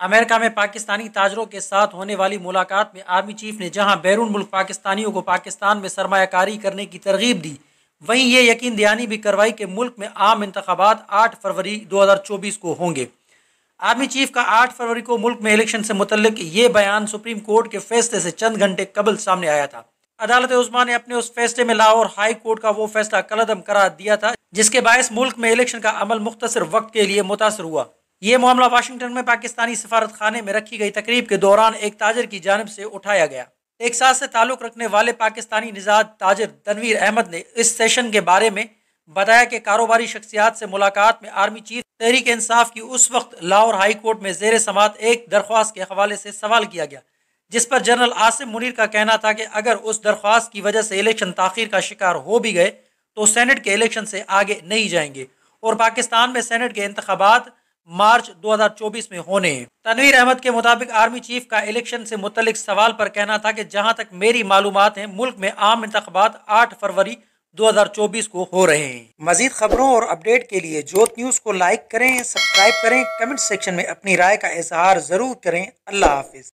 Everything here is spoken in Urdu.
امریکہ میں پاکستانی تاجروں کے ساتھ ہونے والی ملاقات میں آرمی چیف نے جہاں بیرون ملک پاکستانیوں کو پاکستان میں سرمایہ کاری کرنے کی ترغیب دی، وہیں یہ یقین دہانی بھی کروائی کہ ملک میں عام انتخابات 8 فروری 2024 کو ہوں گے۔ آرمی چیف کا 8 فروری کو ملک میں الیکشن سے متعلق یہ بیان سپریم کورٹ کے فیصلے سے چند گھنٹے قبل سامنے آیا تھا۔ عدالت عظمیٰ نے اپنے اس فیصلے میں لاہور ہائی کورٹ کا وہ فیصلہ کالعدم قرار دیا تھا جس کے باعث ملک میں الیکشن کا عمل مختصر وقت کے لیے متاثر ہوا۔ یہ معاملہ واشنگٹن میں پاکستانی سفارت خانے میں رکھی گئی تقریب کے دوران ایک تاجر کی جانب سے اٹھایا گیا۔ ٹیکساس سے تعلق رکھنے والے پاکستانی نژاد تاجر تنویر احمد نے اس سیشن کے بارے میں بتایا کہ کاروباری شخصیات سے ملاقات میں آرمی چیف تحریک انصاف کی اس وقت لاہور ہائی کورٹ میں زیر سماعت ایک درخواست کے حوالے سے سوال کیا گیا، جس پر جنرل عاصم منیر کا کہنا تھا کہ اگر اس درخواست کی وجہ سے الیکشن تاخیر کا شکار ہو بھی گئے تو سینٹ کے الیکشن سے آگے نہیں جائیں گے اور پاکستان میں سینٹ کے انتخابات مارچ 2024 میں ہونے ہیں۔ تنویر احمد کے مطابق آرمی چیف کا الیکشن سے متعلق سوال پر کہنا تھا کہ جہاں تک میری معلومات ہیں ملک میں عام انتخابات 8 فروری 2024 کو ہو رہے ہیں۔ مزید خبروں اور اپڈیٹ کے لیے جوت نیوز کو لائک کریں، سبسکرائب کریں، کمنٹ سیکشن میں اپنی رائے کا اظہار ضرور کریں۔ اللہ حافظ۔